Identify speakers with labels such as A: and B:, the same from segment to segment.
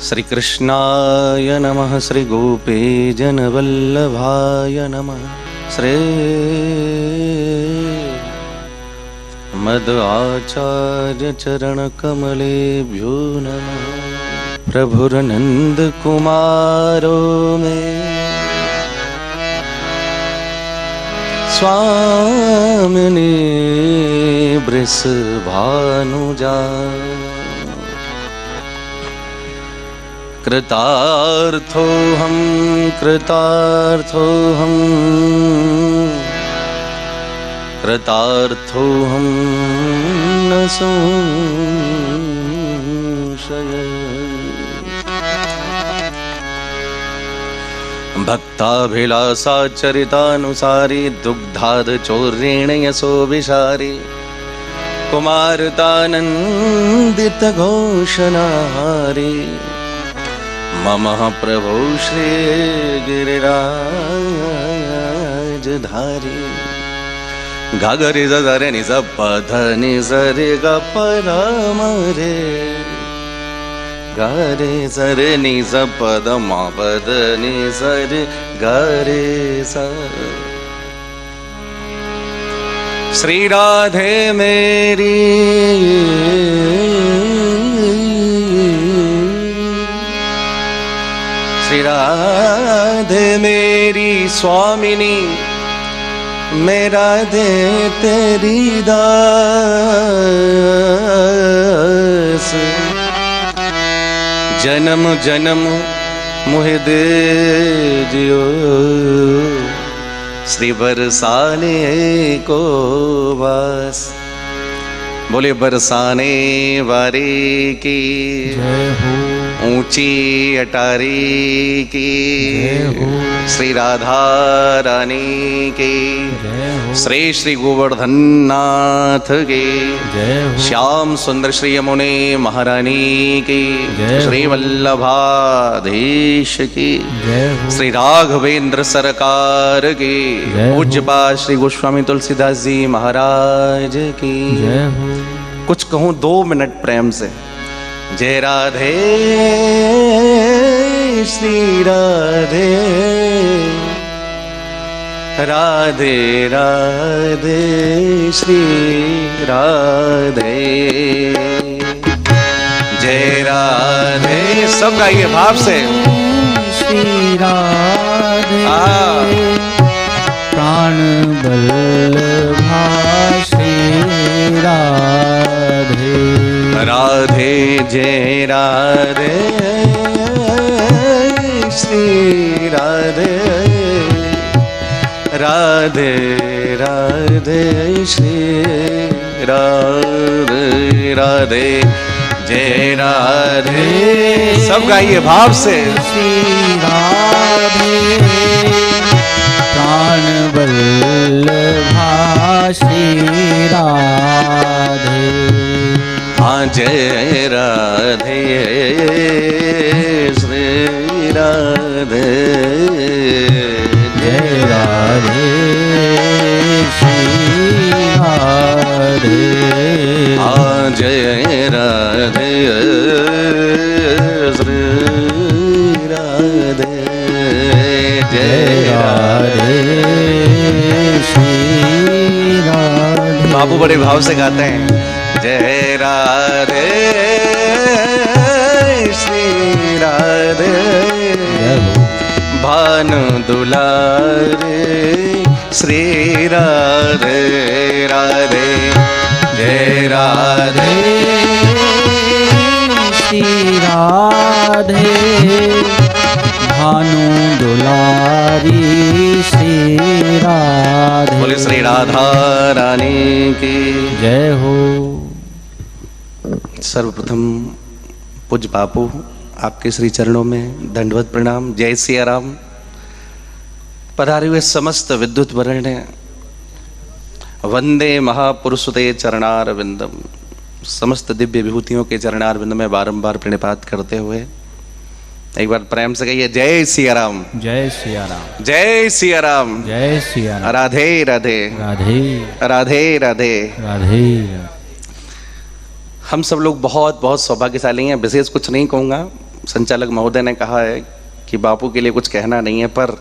A: श्री कृष्णाय नमः, श्री गोपीजनवल्लभाय नमः, श्री मद आचार्य चरण कमलेभ्यो नमः। प्रभुरनंद कुमारो में स्वामिनी वृषभानुजा कृतार्थोऽहं कृतार्थोऽहं कृतार्थोऽहं न संशयः। भक्ताभिलाषाचरितानुसारी दुग्धाद चौर्येण यशो विशारी कुमारतानन्दित घोषणाहारी मम प्रभो श्री गिरिराजधारी। गागरि जरे नि पध नि सरे ग परम रे गारे सरे नि पद म पद नि सरे गारे सा। श्री राधे मेरी श्री राधे मेरी स्वामिनी, मेरा दे तेरी दास। जन्म जन्म मुहे दे जियो, श्री बरसाने को वास। बोले बरसाने वारे की
B: जय हो,
A: ऊंची अटारी की श्री राधा रानी की, श्री श्री गोवर्धन नाथ की, श्याम सुंदर श्री यमुने महारानी की, श्री वल्लभाधीश की, श्री राघवेंद्र सरकार की, पूज्यपाद श्री गोस्वामी तुलसीदास जी महाराज की। कुछ कहूँ 2 मिनट प्रेम से। जय राधे श्री राधे, राधे राधे श्री राधे। जय राधे, सब गाइए भाव से।
B: श्री राधे प्राण बल्लभा श्री राधे।
A: राधे जय राधे श्री राधे, राधे राधे श्री राधे, राधे जय राधे। सब गाइए भाव से।
B: श्री राधे प्राण बल्लभा श्री राधे।
A: हाँ जय राधे श्री राधे,
B: जय राधे श्री राधे।
A: हाँ जय राधे श्री राधे, जय राधे
B: श्री राधे।
A: बाबू बड़े भाव से गाते हैं। जय राधे श्री राधे, भानु दुलारे श्री राधे, राधे जय राधे
B: श्री राधे, भानु दुलारी श्री राधे।
A: बोले श्री राधा रानी की
B: जय हो।
A: सर्वप्रथम पूज्य बापू आपके श्री चरणों में दंडवत प्रणाम। जय सिया राम। पधारे हुए समस्त विद्युत वर्ण वंदे महापुरुषते चरणारविंदम। समस्त दिव्य विभूतियों के चरणारविंद में बारंबार प्रणिपात करते हुए एक बार प्रेम से कहिए जय सिया राम,
B: जय सिया राम,
A: जय सिया राम,
B: जय सिया राम।
A: राधे राधे,
B: राधे
A: राधे राधे,
B: राधे।
A: हम सब लोग बहुत बहुत सौभाग्यशाली हैं। विशेष कुछ नहीं कहूँगा, संचालक महोदय ने कहा है कि बापू के लिए कुछ कहना नहीं है, पर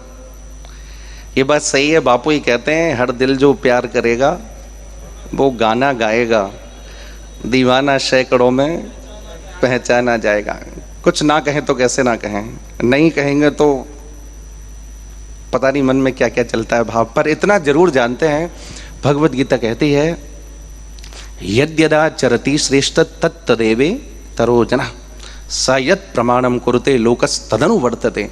A: ये बात सही है। बापू ही कहते हैं, हर दिल जो प्यार करेगा वो गाना गाएगा, दीवाना सैकड़ों में पहचाना जाएगा। कुछ ना कहें तो कैसे ना कहें, नहीं कहेंगे तो पता नहीं मन में क्या क्या चलता है भाव। पर इतना जरूर जानते हैं, भगवत गीता कहती है, यद्यदा चरति श्रेष्ठ तत्तदेवे तरोजना स यत् प्रमाणम कुरुते लोकस तदनु वर्तते।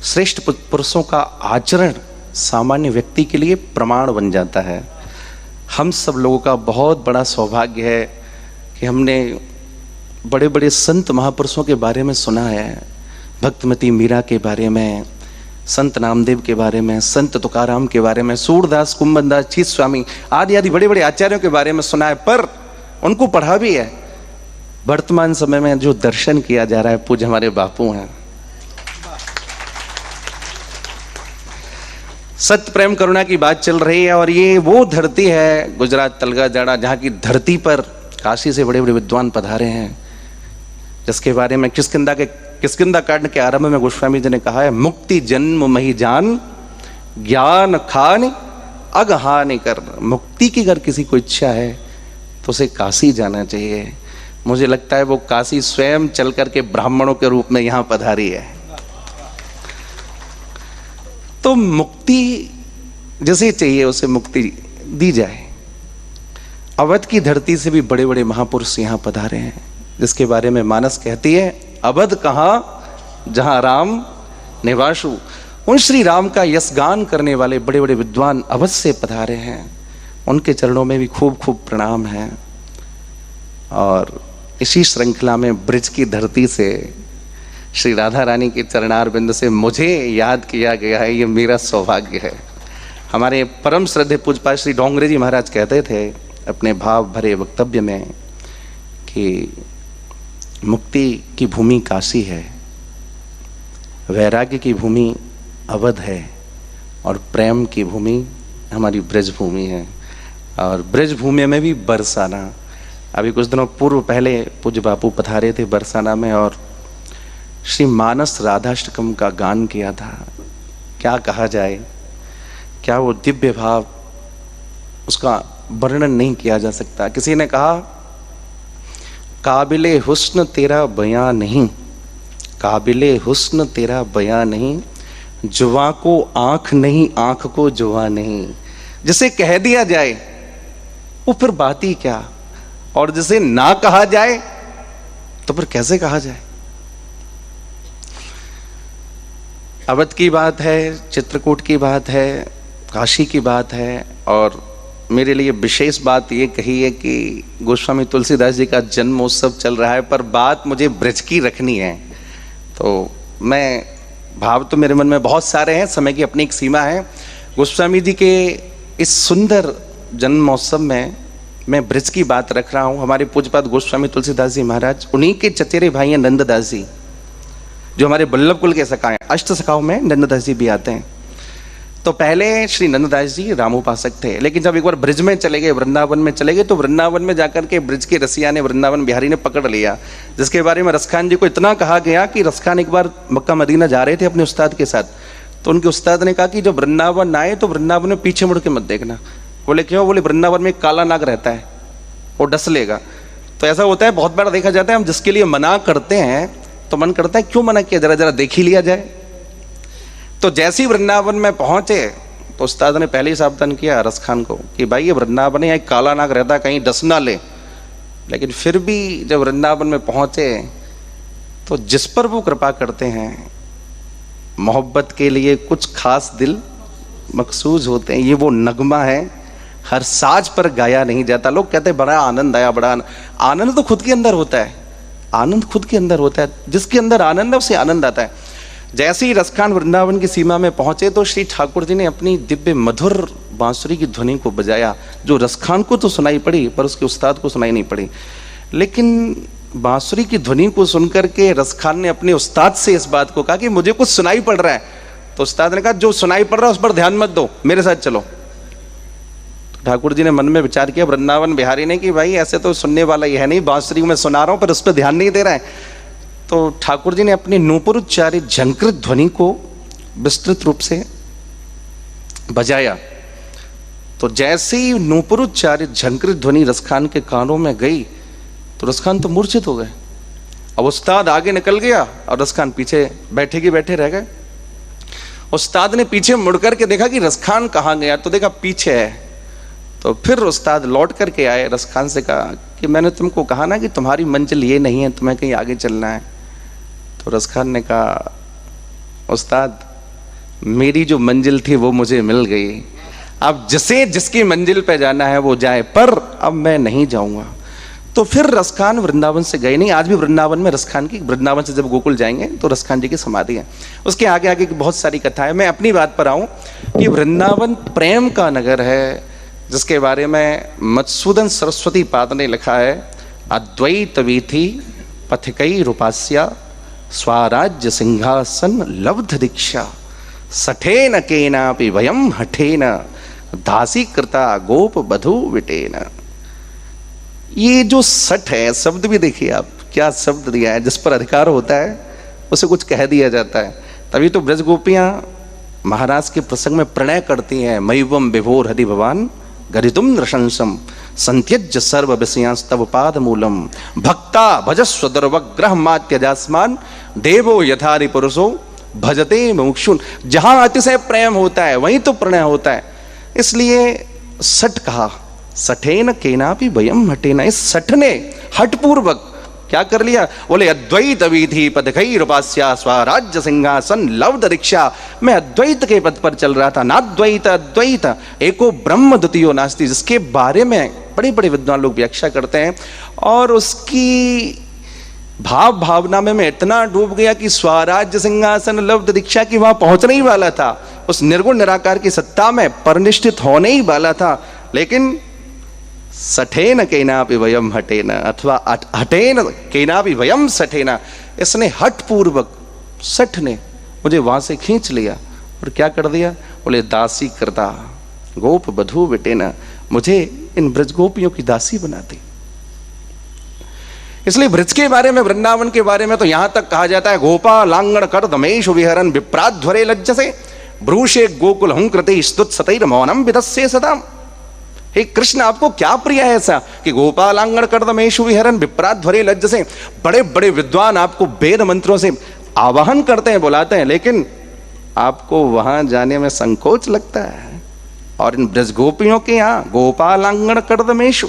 A: श्रेष्ठ पुरुषों का आचरण सामान्य व्यक्ति के लिए प्रमाण बन जाता है। हम सब लोगों का बहुत बड़ा सौभाग्य है कि हमने बड़े बड़े संत महापुरुषों के बारे में सुना है। भक्तमती मीरा के बारे में, संत नामदेव के बारे में, संत तुकाराम के बारे में, सूरदास, कुंभनदास, चीत स्वामी आदि आदि बड़े बड़े आचार्यों के बारे में सुना है, पर उनको पढ़ा भी है। वर्तमान समय में जो दर्शन किया जा रहा है, पूज्य हमारे बापू हैं। सत्य प्रेम करुणा की बात चल रही है, और ये वो धरती है गुजरात तलगा जाड़ा, जहाँ की धरती पर काशी से बड़े बड़े विद्वान पधारे हैं, जिसके बारे में किष्किंधा कांड के आरंभ में गोस्वामी जी ने कहा है, मुक्ति जन्म मही जान ज्ञान खान अगहानि कर। मुक्ति की अगर किसी को इच्छा है तो उसे काशी जाना चाहिए। मुझे लगता है वो काशी स्वयं चल करके ब्राह्मणों के रूप में यहाँ पधारी है। तो मुक्ति जैसे चाहिए उसे मुक्ति दी जाए। अवध की धरती से भी बड़े बड़े महापुरुष यहाँ पधारे हैं, जिसके बारे में मानस कहती है, अवध कहाँ जहाँ राम निवासु। उन श्री राम का यशगान करने वाले बड़े बड़े विद्वान अवध से पधारे हैं, उनके चरणों में भी खूब खूब प्रणाम है। और इसी श्रृंखला में ब्रिज की धरती से श्री राधा रानी के चरणारविंद से मुझे याद किया गया है, ये मेरा सौभाग्य है। हमारे परम श्रद्धेय पूज्यपाद श्री डोंगरे जी महाराज कहते थे अपने भाव भरे वक्तव्य में कि मुक्ति की भूमि काशी है, वैराग्य की भूमि अवध है, और प्रेम की भूमि हमारी ब्रज भूमि है। और ब्रज भूमि में भी बरसाना। अभी कुछ दिनों पूर्व पहले पूज्य बापू पधारे थे बरसाना में, और श्री मानस राधाष्टकम का गान किया था। क्या कहा जाए, क्या वो दिव्य भाव, उसका वर्णन नहीं किया जा सकता। किसी ने कहा, काबिले हुस्न तेरा बयां नहीं, काबिले हुस्न तेरा बयां नहीं, जुबां को आंख नहीं, आंख को जुबां नहीं। जिसे कह दिया जाए वो फिर बात ही क्या, और जिसे ना कहा जाए तो फिर कैसे कहा जाए। अवध की बात है, चित्रकूट की बात है, काशी की बात है, और मेरे लिए विशेष बात ये कही है कि गोस्वामी तुलसीदास जी का जन्मोत्सव चल रहा है, पर बात मुझे ब्रज की रखनी है। तो मैं, भाव तो मेरे मन में बहुत सारे हैं, समय की अपनी एक सीमा है। गोस्वामी जी के इस सुंदर जन्मोत्सव में मैं ब्रज की बात रख रहा हूँ। हमारे पूज्यपाद गोस्वामी तुलसीदास जी महाराज, उन्हीं के चचेरे भाई हैं नंददास जी, जो हमारे बल्लभ कुल के सखा हैं। अष्ट सखाओं में नंददास जी भी आते हैं। तो पहले श्री नंददास जी रामोपासक थे, लेकिन जब एक बार ब्रज में चले गए, वृंदावन में चले गए, तो वृंदावन में जाकर के ब्रज के रसिया ने, वृंदावन बिहारी ने पकड़ लिया, जिसके बारे में रसखान जी को इतना कहा गया कि रसखान एक बार मक्का मदीना जा रहे थे अपने उस्ताद के साथ, तो उनके उस्ताद ने कहा कि जब वृंदावन आए तो वृंदावन में पीछे मुड़ के मत देखना। बोले क्यों? बोले वृंदावन में काला नाग रहता है, वो डस लेगा। तो ऐसा होता है, बहुत बार देखा जाता है, हम जिसके लिए मना करते हैं तो मन करता है क्यों मना किया, जरा जरा देख ही लिया जाए। तो जैसे ही वृंदावन में पहुंचे तो उस्ताद ने पहले ही सावधान किया रस खान को कि भाई ये वृंदावन है, काला नाग रहता है, कहीं डस ना ले। लेकिन फिर भी जब वृंदावन में पहुंचे तो जिस पर वो कृपा करते हैं, मोहब्बत के लिए कुछ खास दिल मखसूस होते हैं। ये वो नगमा है, हर साज पर गाया नहीं जाता। लोग कहते हैं बड़ा आनंद आया, बड़ा आनंद तो खुद के अंदर होता है, आनंद खुद के अंदर होता है। जिसके अंदर आनंद है उसे आनंद आता है। जैसे ही रसखान वृंदावन की सीमा में पहुंचे तो श्री ठाकुर जी ने अपनी दिव्य मधुर बांसुरी की ध्वनि को बजाया, जो रसखान को तो सुनाई पड़ी पर उसके उस्ताद को सुनाई नहीं पड़ी। लेकिन बांसुरी की ध्वनि को सुनकर के रसखान ने अपने उस्ताद से इस बात को कहा कि मुझे कुछ सुनाई पड़ रहा है। तो उस्ताद ने कहा जो सुनाई पड़ रहा है उस पर ध्यान मत दो, मेरे साथ चलो। तो ठाकुर जी ने मन में विचार किया, वृंदावन बिहारी ने, कि भाई ऐसे तो सुनने वाला ही है नहीं, बांसुरी में सुना रहा हूं पर उस पर ध्यान नहीं दे रहा है। तो ठाकुर जी ने अपनी नूपुर उच्चारित झंकृत ध्वनि को विस्तृत रूप से बजाया। तो जैसे ही नूपुर उच्चारित झंकृत ध्वनि रसखान के कानों में गई तो रसखान तो मूर्छित हो गए। अब उस्ताद आगे निकल गया और रसखान पीछे बैठे के बैठे रह गए। उस्ताद ने पीछे मुड़ करके देखा कि रसखान कहाँ गया, तो देखा पीछे है। तो फिर उस्ताद लौट करके आए, रसखान से कहा कि मैंने तुमको कहा ना कि तुम्हारी मंजिल ये नहीं है, तुम्हें कहीं आगे चलना है। तो रसखान ने कहा उस्ताद मेरी जो मंजिल थी वो मुझे मिल गई, अब जिसे जिसकी मंजिल पे जाना है वो जाए, पर अब मैं नहीं जाऊंगा। तो फिर रसखान वृंदावन से गए नहीं। आज भी वृंदावन में रसखान की, वृंदावन से जब गोकुल जाएंगे तो रसखान जी की समाधि है। उसके आगे आगे की बहुत सारी कथाएं। मैं अपनी बात पर आऊं कि वृंदावन प्रेम का नगर है, जिसके बारे में मधुसूदन सरस्वती पाद ने लिखा है, अद्वैत वीथि पथिकई रूपास्या स्वराज्य सिंहासन लब्ध दीक्षा सठेन केनापि वयम हठेन दासी कृता गोप बधू विटेन। ये जो सठ है, शब्द भी देखिए आप, क्या शब्द दिया है। जिस पर अधिकार होता है उसे कुछ कह दिया जाता है। तभी तो ब्रज गोपियां महाराज के प्रसंग में प्रणय करती हैं, मयिवम विभोर हरि भवान गरितुम नृशंसम संत्यज्य सर्व विषयांस्तव पाद मूलम भक्ता भजस्व दुर्वग्रह मात्यजास्मान देवो यथारि पुरुषो भजते मुमुक्षुन। जहां अतिशय प्रेम होता है वहीं तो प्रणय होता है। इसलिए सठ कहा, सठेन केनापि वयम हटेना। इस सठ ने हठपूर्वक क्या कर लिया, बोले अद्वैत विधि पदकई रूपास्या स्वराज्य सिंहासन लब्ध दीक्षा। मैं अद्वैत के पद पर चल रहा था, नाद्वैत अद्वैत एको ब्रह्म द्वितीयो नास्ति, जिसके बारे में बड़े बड़े विद्वान लोग व्याख्या करते हैं। और उसकी भाव भावना में मैं इतना डूब गया कि स्वराज्य सिंहासन लब्ध दीक्षा की वहां पहुंचने ही वाला था, उस निर्गुण निराकार की सत्ता में परिनिष्ठित होने ही वाला था। लेकिन सठेन केनापि वयम हटेन अथवा हटेन केनापि वयम सठेना, इसने हठ पूर्वक सठ ने मुझे वहां से खींच लिया और क्या कर दिया, बोले दासी करता गोप बधू विटेना, मुझे इन ब्रज गोपियों की दासी बना दी। इसलिए ब्रज के बारे में, वृंदावन के बारे में तो यहां तक कहा जाता है, गोपा लांगण कर दमेश विहरन विप्राध्वरे लज्जसे ब्रूषे गोकुल हूं कृति स्तुत सतैर मौनम विदस्ये सदाम। हे कृष्ण, आपको क्या प्रिय है ऐसा कि गोपालांगण कर्दमेशु विहरन विप्राध्वरे लज्जसे। बड़े बड़े विद्वान आपको वेद मंत्रों से आवाहन करते हैं, बुलाते हैं, लेकिन आपको वहां जाने में संकोच लगता है। और इन ब्रज गोपियों के यहाँ गोपालांगण कर्दमेशु,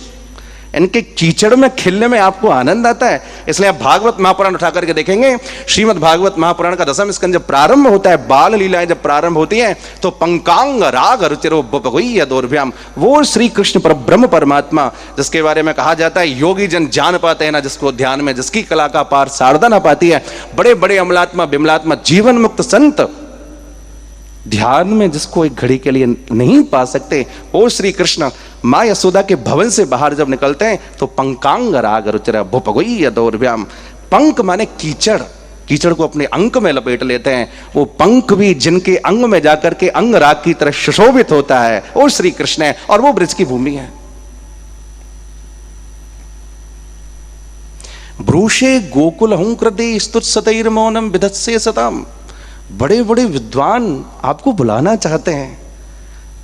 A: इनके कीचड़ में खिलने में आपको आनंद आता है। इसलिए आप भागवत महापुराण उठा करके देखेंगे, श्रीमद् भागवत महापुराण का 10वां स्कंद जब प्रारंभ होता है, बाल लीलाएं जब प्रारंभ होती हैं, तो पंकांग राग रुचिरो बपगुह्य दोर्भ्याम, वो श्री कृष्ण पर ब्रह्म परमात्मा, जिसके बारे में कहा जाता है योगी जन जान पाते हैं ना जिसको ध्यान में, जिसकी कला का पार शारदा ना पाती है। बड़े बड़े अमलात्मा बिमलात्मा जीवन मुक्त संत ध्यान में जिसको एक घड़ी के लिए नहीं पा सकते, वो श्री कृष्ण माँ यशोदा के भवन से बाहर जब निकलते हैं तो पंकांग राग रुचिरा भुपगुह्य दोर्भ्याम। पंक माने कीचड़, कीचड़ को अपने अंक में लपेट लेते हैं। वो पंख भी जिनके अंग में जाकर के अंग राग की तरह सुशोभित होता है, वो श्री कृष्ण है और वो ब्रज की भूमि है। ब्रूषे गोकुल हूं कृति स्तुत सतैर मौनम विदस्ये सताम। बड़े बड़े विद्वान आपको बुलाना चाहते हैं,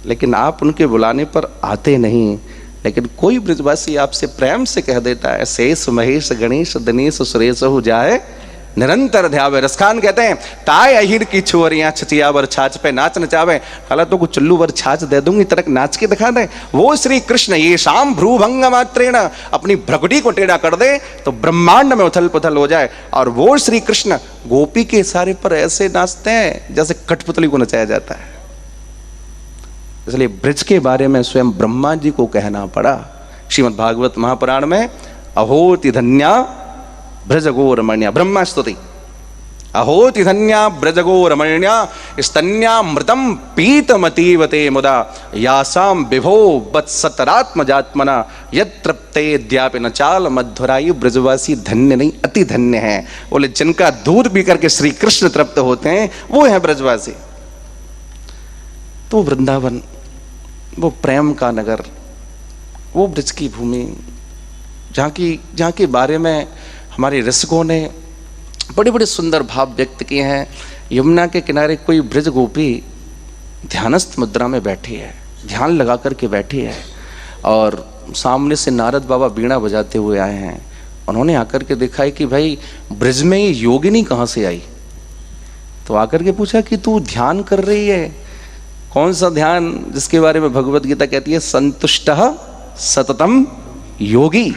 A: लेकिन आप उनके बुलाने पर आते नहीं। लेकिन कोई ब्रजवासी आपसे प्रेम से कह देता है, शेष महेश गणेश दिनेश सुरेश हो जाए निरंतर ध्यावे। रसखान कहते हैं, ताय अहिर की छुअरियां छचिया वर छाछ पे नाच नचावे। कला तो कुछ चुल्लू वर छाछ दे दूंगी, तरक नाच के दिखा दे। वो श्री कृष्ण ये शाम भ्रूभंग मात्रेण, अपनी भ्रकुटी को टेढ़ा कर दे तो ब्रह्मांड में उथल पुथल हो जाए। और वो श्री कृष्ण गोपी के इशारे पर ऐसे नाचते हैं जैसे कठपुतली को नचाया जाता है। इसलिए ब्रज के बारे में स्वयं ब्रह्मा जी को कहना पड़ा। श्रीमद् भागवत महापुराण में अहोति धन्या ब्रजगो रमण्या, ब्रह्मा स्तुति, अहोति धन्या ब्रजगो रमण्या स्तन्यामृतम पीतमतीवते मुदा यासाम विभो वत्सतरात्मजात्मना यत्तृप्तेद्यापि न चाल मध्वरायु। ब्रजवासी धन्य नहीं अति धन्य है। बोले जिनका दूध पी करके श्री कृष्ण तृप्त होते हैं वो है ब्रजवासी। तो वृंदावन, वो प्रेम का नगर, वो ब्रज की भूमि, जहाँ के बारे में हमारे रसिकों ने बड़े बड़े सुंदर भाव व्यक्त किए हैं। यमुना के किनारे कोई ब्रज गोपी ध्यानस्थ मुद्रा में बैठी है, ध्यान लगा करके बैठी है, और सामने से नारद बाबा बीड़ा बजाते हुए आए हैं। उन्होंने आकर के देखा है कि भाई ब्रज में ये योगिनी कहाँ से आई। तो आकर के पूछा कि तू ध्यान कर रही है, कौन सा ध्यान, जिसके बारे में भगवत गीता कहती है संतुष्टः सततम योगी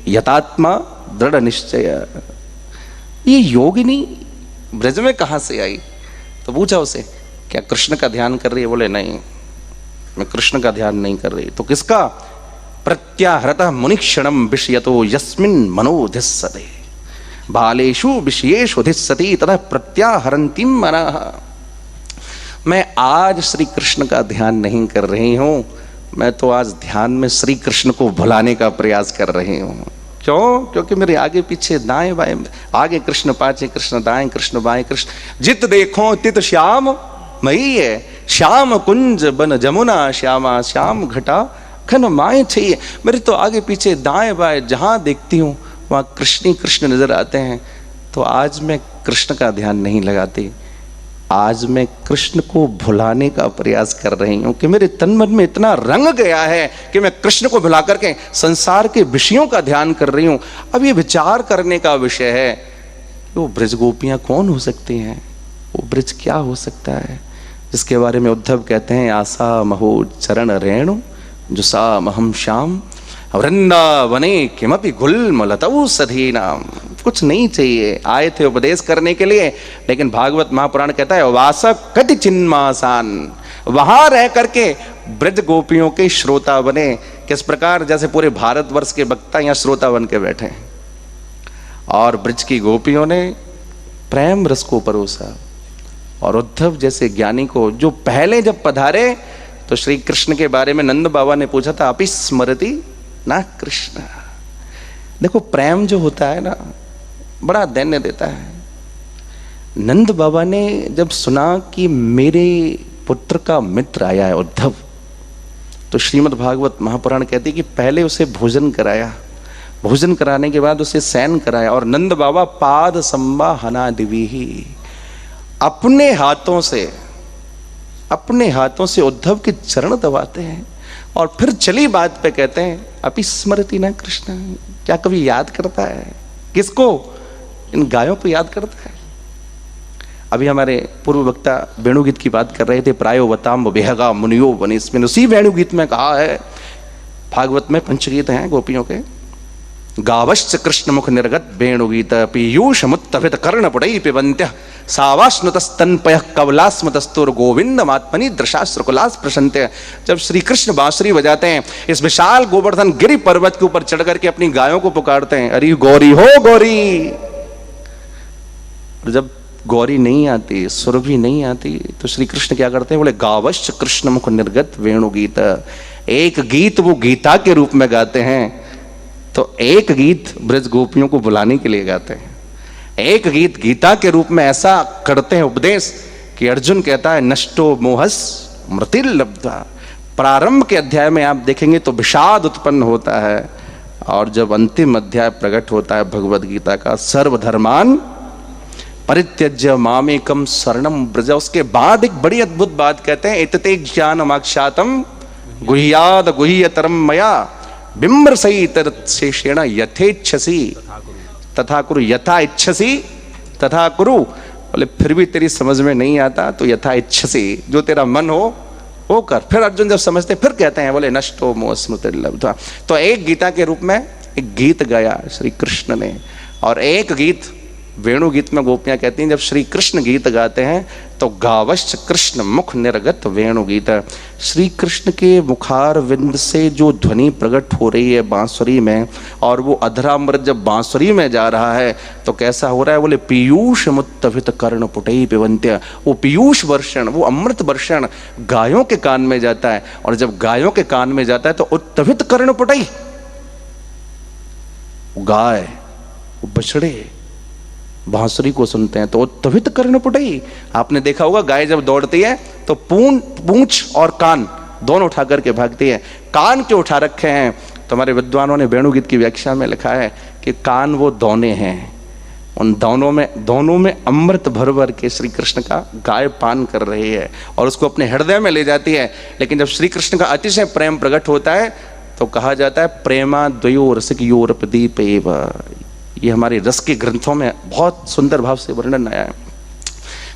A: यतात्मा दृढ़ निश्चय। ये योगिनी ब्रज में कहाँ से आई। तो पूछा उसे, क्या कृष्ण का ध्यान कर रही है। बोले नहीं, मैं कृष्ण का ध्यान नहीं कर रही। तो किसका। प्रत्याहृतः मुनिक्षणम विषयतो यस्मिन् मनोधिस्सते बालेषु विषयेषु धिस्सति ततः प्रत्याहरन्तीं मनः। मैं आज श्री कृष्ण का ध्यान नहीं कर रही हूं, मैं तो आज ध्यान में श्री कृष्ण को भुलाने का प्रयास कर रही हूं। क्यों। क्योंकि मेरे आगे पीछे दाएं बाएं, आगे कृष्ण पाछे कृष्ण, दाएं कृष्ण बाएं कृष्ण। जित देखो तित श्याम मई है, श्याम कुंज बन जमुना श्यामा, श्याम घटा घन माए चाहिए। मेरे तो आगे पीछे दाएं बाएं जहां देखती हूँ वहां कृष्ण ही कृष्ण नजर आते हैं। तो आज मैं कृष्ण का ध्यान नहीं लगाती, आज मैं कृष्ण को भुलाने का प्रयास कर रही हूं कि मेरे तन मन में इतना रंग गया है कि मैं कृष्ण को भुला करके संसार के विषयों का ध्यान कर रही हूं। अब ये विचार करने का विषय है, वो ब्रज गोपियां कौन हो सकती हैं, वो ब्रज क्या हो सकता है, जिसके बारे में उद्धव कहते हैं आशा महो चरण रेणु जुसा महम श्याम वृंदावने किमपि गुल्मलतौ सधीनाम। कुछ नहीं चाहिए, आए थे उपदेश करने के लिए, लेकिन भागवत महापुराण कहता है वास कति चिन्मासान, वहां रह करके ब्रज गोपियों के श्रोता बने। किस प्रकार, जैसे पूरे भारतवर्ष के वक्ता यहाँ श्रोता बन के बैठे हैं, और ब्रज की गोपियों ने प्रेम रस को परोसा। और उद्धव जैसे ज्ञानी को, जो पहले जब पधारे तो श्री कृष्ण के बारे में नंद बाबा ने पूछा था अपि स्मरति ना कृष्ण। देखो प्रेम जो होता है ना, बड़ा दैन्य देता है। नंद बाबा ने जब सुना कि मेरे पुत्र का मित्र आया है उद्धव, तो श्रीमद् भागवत महापुराण कहती है कि पहले उसे भोजन कराया, भोजन कराने के बाद उसे शयन कराया, और नंद बाबा पाद संवाहना दिवी, अपने हाथों से उद्धव के चरण दबाते हैं। और फिर चली बात पे कहते हैं अपि स्मरति न कृष्ण। क्या कभी याद करता है किसको, इन गायों को याद करता है। अभी हमारे पूर्व वक्ता वेणुगीत की बात कर रहे थे, प्रायो वताम बेहगा मुनियो बने, इसमें उसी वेणुगीत में कहा है, भागवत में पंचगीत हैं गोपियों के, गावश्च कृष्ण मुख निर्गत वेणुगीत पीयूष मुत्तभित कर्ण पुटै पिबन्त्य सावाश्नुतस्तनपयः कवलास्मतस्तुर गोविंदमात्मनि दृशाश्रुकुलास प्रशंत्य। जब श्री कृष्ण बांसुरी बजाते हैं, इस विशाल गोवर्धन गिरि पर्वत के ऊपर चढ़ करके अपनी गायों को पुकारते हैं, अरे गौरी हो गौरी। और जब गौरी नहीं आती, सुर भी नहीं आती, तो श्री कृष्ण क्या करते हैं, बोले गावश्च कृष्ण मुख निर्गत वेणुगीत। एक गीत वो गीता के रूप में गाते हैं, तो एक गीत ब्रज गोपियों को बुलाने के लिए गाते हैं, एक गीत गीता के रूप में ऐसा करते हैं उपदेश कि अर्जुन कहता है नष्टो मोहस मृतिल लब्धा। प्रारंभ के अध्याय में आप देखेंगे तो विषाद उत्पन्न होता है, और जब अंतिम अध्याय प्रकट होता है भगवद गीता का, सर्वधर्मान परित्यज्य मामेकम शरणम ब्रज, उसके बाद एक बड़ी अद्भुत बात कहते हैं, इतते ज्ञानमाख्यातम गुह्याद गुह्यतरम मया बिम्रसई तत्शेषेण यथेच्छसी तथा कुरु, यथा इच्छसी तथा कुरु। बोले फिर भी तेरी समझ में नहीं आता तो यथा इच्छसी, जो तेरा मन हो वो कर। फिर अर्जुन जब समझते फिर कहते हैं, बोले नष्टो मोह स्मृति लब्ध्वा। तो एक गीता के रूप में एक गीत गाया श्री कृष्ण ने, और एक गीत वेणु गीत में गोपियां कहती हैं जब श्री कृष्ण गीत गाते हैं तो गावश्च कृष्ण मुख निर्गत वेणु गीत। श्री कृष्ण के मुखार विंद से जो ध्वनि प्रकट हो रही है बांसुरी में, और वो अधरामृत जब बांसुरी में जा रहा है तो कैसा हो रहा है, बोले पीयूष मुत्तभित कर्ण पुटई पिबन्त्य। वो पीयूष वर्षण, वो अमृत वर्षण गायों के कान में जाता है, और जब गायों के कान में जाता है तो उत्तभित कर्ण पुटई, गाय बछड़े बांसुरी को सुनते हैं तो उत्तभित कर्ण पुटई। आपने देखा होगा गाय जब दौड़ती है तो पूंछ और कान दोनों उठा करके भागती है। कान क्यों उठा रखे हैं, तो हमारे विद्वानों ने वेणुगीत की व्याख्या में लिखा है कि कान वो दौने हैं, उन दोनों में अमृत भर भर के श्री कृष्ण का गाय पान कर रही है और उसको अपने हृदय में ले जाती है। लेकिन जब श्री कृष्ण का अतिशय प्रेम प्रकट होता है तो कहा जाता है प्रेमा द्वयो रसिकयोर प्रदीपेव। ये हमारे रस के ग्रंथों में बहुत सुंदर भाव से वर्णन आया है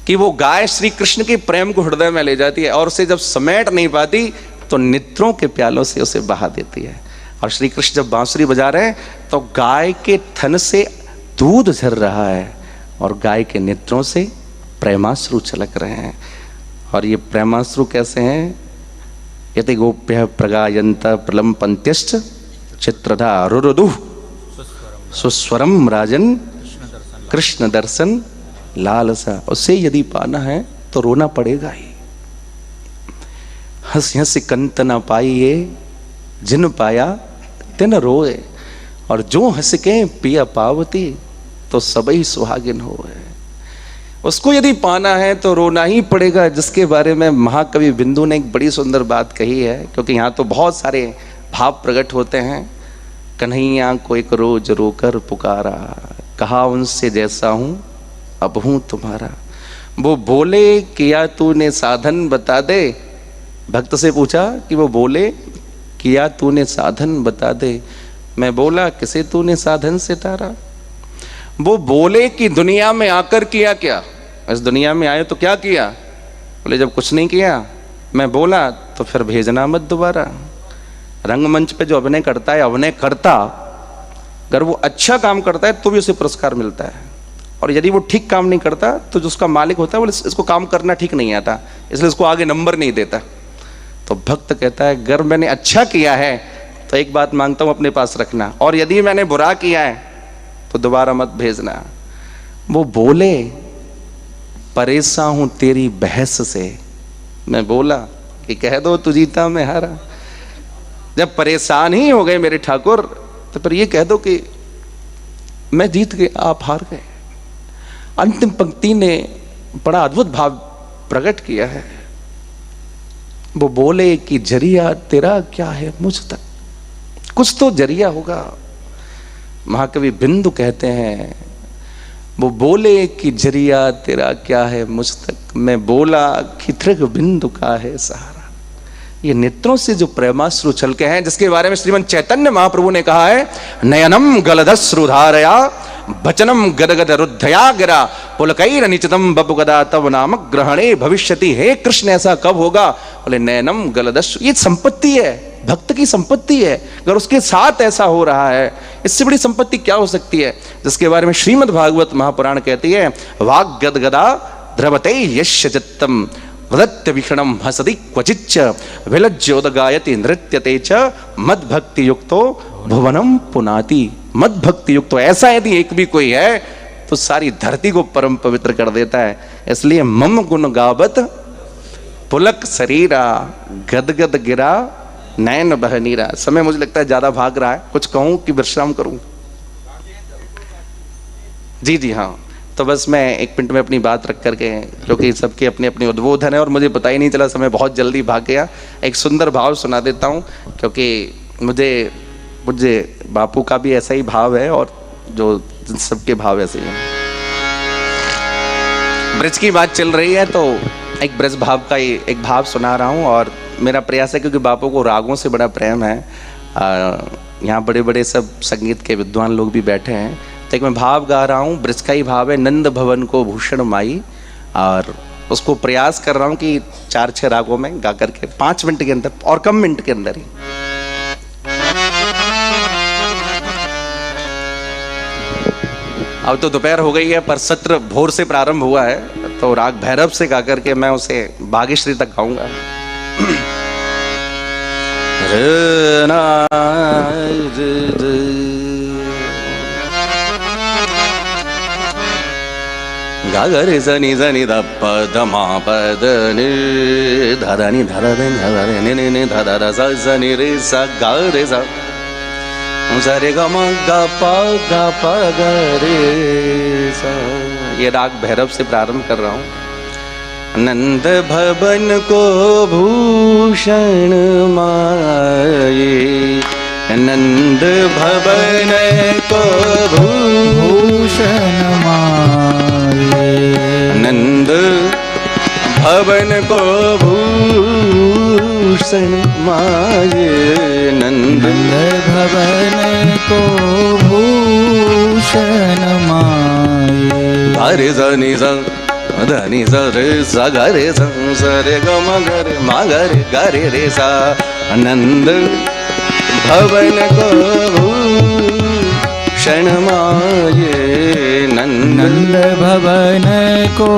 A: कि वो गाय श्री कृष्ण के प्रेम को हृदय में ले जाती है और उसे जब समेट नहीं पाती तो नेत्रों के प्यालों से उसे बहा देती है। और श्री कृष्ण जब बांसुरी बजा रहे हैं तो गाय के थन से दूध झर रहा है और गाय के नेत्रों से प्रेमाश्रु छलक रहे हैं। और ये प्रेमाश्रु कैसे हैं? यदि गोप्य प्रगायंत प्रलंपन्त्यश्च चित्रधा रुरुदु सुस्वरम राजन कृष्ण दर्शन लालसा। उसे यदि पाना है तो रोना पड़ेगा ही। हंस हंस कंत न पाइए जिन पाया तिन रोए, और जो हंस के पिया पावती तो सबई सुहागिन होए। उसको यदि पाना है तो रोना ही पड़ेगा, जिसके बारे में महाकवि बिंदु ने एक बड़ी सुंदर बात कही है। क्योंकि यहाँ तो बहुत सारे भाव प्रकट होते हैं। कन्हैया को एक रोज रोकर पुकारा, कहा उनसे जैसा हूं अब हूं तुम्हारा। वो बोले किया तूने साधन बता दे। भक्त से पूछा कि वो बोले किया तूने साधन बता दे। मैं बोला किसे तूने साधन से तारा। वो बोले कि दुनिया में आकर किया क्या, इस दुनिया में आए तो क्या किया। बोले जब कुछ नहीं किया। मैं बोला तो फिर भेजना मत दोबारा। रंगमंच पे जो अभिनय करता है, अभिनय करता अगर वो अच्छा काम करता है तो भी उसे पुरस्कार मिलता है, और यदि वो ठीक काम नहीं करता तो जो उसका मालिक होता है बोले इसको काम करना ठीक नहीं आता, इसलिए इसको आगे नंबर नहीं देता। तो भक्त कहता है अगर मैंने अच्छा किया है तो एक बात मांगता हूं अपने पास रखना, और यदि मैंने बुरा किया है तो दोबारा मत भेजना। वो बोले परेशान हूं तेरी बहस से। मैं बोला कि कह दो तू जीता मैं हारा। जब परेशान ही हो गए मेरे ठाकुर तो फिर ये कह दो कि मैं जीत गए आप हार गए। अंतिम पंक्ति ने बड़ा अद्भुत भाव प्रकट किया है। वो बोले कि जरिया तेरा क्या है मुझ तक, कुछ तो जरिया होगा। महाकवि बिंदु कहते हैं वो बोले कि जरिया तेरा क्या है मुझ तक। मैं बोला कि त्रिग बिंदु का है सहारा। ये नेत्रों से जो प्रेमाश्रु छलके हैं, जिसके बारे में श्रीमन चैतन्य महाप्रभु ने कहा है नयनम गलदश्रुधारया वचनम गदगद रुद्धया गिरा पुलकैर निचितम बबुगदा तव नाम ग्रहणे भविष्यति। हे कृष्ण ऐसा कब होगा। बोले नयनम गलदश्रु, ये संपत्ति है, भक्त की संपत्ति है। अगर उसके साथ ऐसा हो रहा है इससे बड़ी संपत्ति क्या हो सकती है, जिसके बारे में श्रीमद् भागवत महापुराण कहती है वाग गदगदा द्रवते यस्य चित्तम वदत्य विषणम हसदि क्वचिच्च विलज्जोदगायति नृत्यते च मद्भक्ति युक्तो भुवनम पुनाति। मद्भक्ति युक्त ऐसा यदि एक भी कोई है तो सारी धरती को परम पवित्र कर देता है। इसलिए मम गुण गावत पुलक शरीरा गदगद गिरा नयन बहनीरा। समय मुझे लगता है ज्यादा भाग रहा है, कुछ कहूं कि विश्राम करूं। जी हाँ, तो बस मैं एक मिनट में अपनी बात रख करके, क्योंकि सबके अपने अपने उद्बोधन है और मुझे पता ही नहीं चला, समय बहुत जल्दी भाग गया। एक सुंदर भाव सुना देता हूँ, क्योंकि मुझे बापू का भी ऐसा ही भाव है और जो सबके भाव ऐसे ही हैं। ब्रज की बात चल रही है तो एक ब्रज भाव का एक भाव सुना रहा हूँ। और मेरा प्रयास है, क्योंकि बापू को रागों से बड़ा प्रेम है। यहाँ बड़े बड़े सब संगीत के विद्वान लोग भी बैठे हैं, तो एक मैं भाव गा रहा हूँ। ब्रज का ही भाव है नंद भवन को भूषण माई, और उसको प्रयास कर रहा हूँ कि 4-6 रागों में गा करके 5 मिनट के अंदर और कम मिनट के अंदर ही। अब तो दोपहर हो गई है पर सत्र भोर से प्रारंभ हुआ है, तो राग भैरव से गा करके मैं उसे भाग्यश्री तक गाऊंगा। गागरे सनि सनि द पद मा पद नि ध नि ध नि नि नि ध ध स स नि रे स ग रे स स रे ग म ग प ग रे स। ये राग भैरव से प्रारंभ कर रहा हूँ। नंद भवन को भूषण माये नंद भवन को
B: भूषण माये
A: नंद भवन को भूषण माये नंद
B: भवन को भूषण माये
A: हरे जनि धनि रे सा गरे स रे ग म गरे मा गरे गरे रे सा नंद भवन को भूषण माये
B: नंद भवन को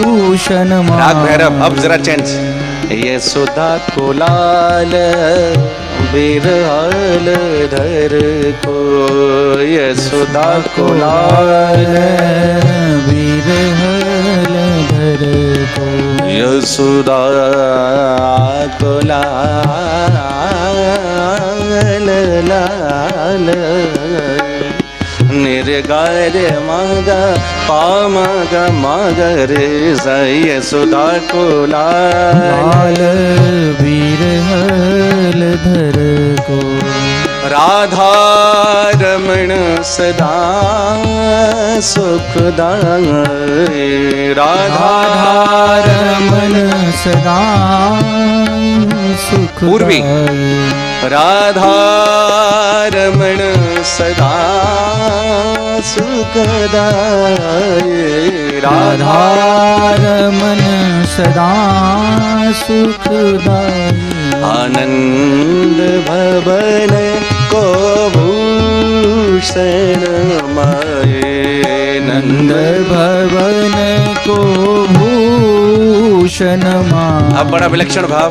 B: भूषण माये।
A: राग भैरव अब जरा चेंज। यशोदा को लाल बिरहाल धर को यशोदा को लाल
B: बिरहल धर को
A: यशोदा को लाल लाल निर्गारे मागा पामागा मागरे यशोदा को लाल
B: बिरहल धर को
A: राधा रमण सदा सुखदाय राधा
B: रमण सदा सुख
A: पूर्वी राधा रमण सदा सुखदाय
B: राधा रमण सदा सुखदाई
A: आनंद भवन को भूषण माये
B: नंद भवन को भूषण माये।
A: अब बड़ा विलक्षण भाव।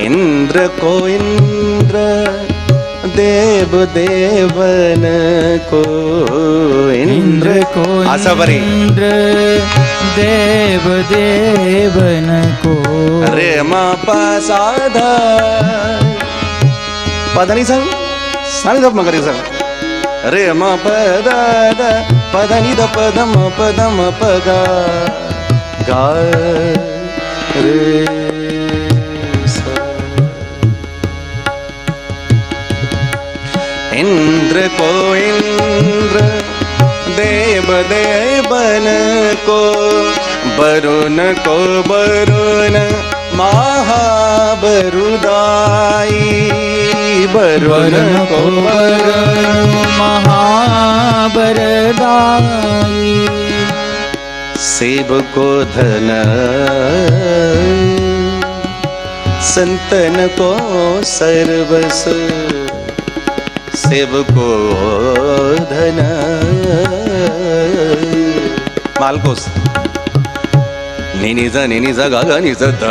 A: इंद्र को इंद्र देव देवन को इंद्र
B: को
A: आशा भरी
B: इंद्र देव देवन को
A: रे मा पा साधा पधनी संग सानी दप मगरी संग रे मा पद पधनी द पदम पदम पगा गा रे इंद्र को इंद्र देव देवन को वरुण को वरुण महाबरुदाई वरुण को
B: वरुण महाबरदाई
A: शिव को धन संतन को सर्वस शिव को धन मालकोस निनी जा गा गा नि ज ध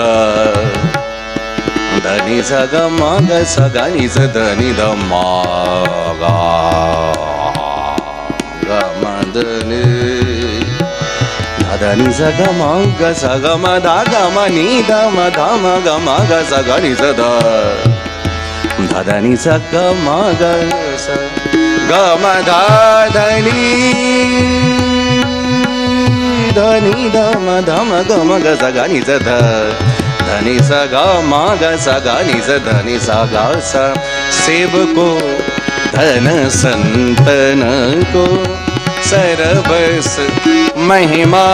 A: धनी सा ग म ग सा गा नि ज ध नि ध म गा ग म ध नि ध नि सा ग म ग सा ग म ध ग म नि ध म ध म ग म ग सा गा नि ज ध ध नि सा ग म ग सा ग म ध ध नि धनी धम धम गम ग स ग नि ज ध धनी स ग म ग स ग नि ज धनी स ग स शिव को धन संतन को सरबस महिमा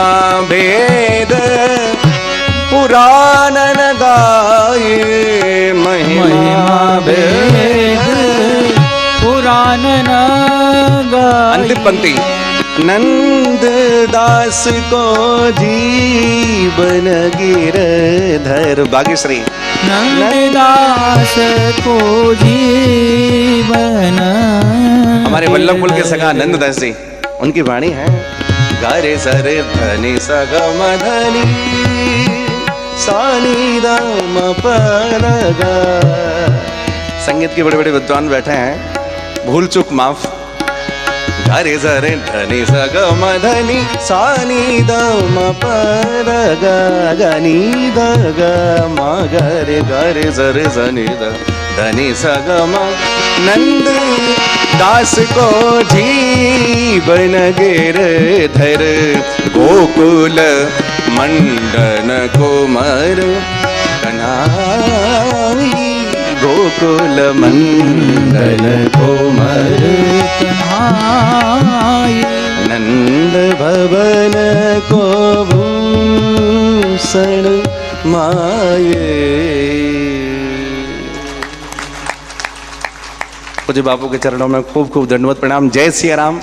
A: भेद पुराण गाये महिमा भेद
B: पुराण गाये।
A: अंतिम पंक्ति नंद दास को जीवन गिरधर भाग्यश्री
B: नंददास को जीवन
A: हमारे वल्लभपुर के सगा नंददास जी उनकी वाणी है गारे सरे धनी सगम धनी सानी दाम परगा। संगीत के बड़े बड़े विद्वान बैठे हैं, भूल चूक माफ। गारे सरे धनी सगम धनी सानी दाम परगा गनी दग मा गारे गारे सरे सनी धनी सगम नंद दास को जीवन गिरधर गोकुल मंडन कुमार कन्हाई गोकुल मंगल कोमल
B: तनहाई
A: नंद भवन को भूषण माये। पूज्य बापू के चरणों में खूब खूब दंडवत प्रणाम। जय सिया राम।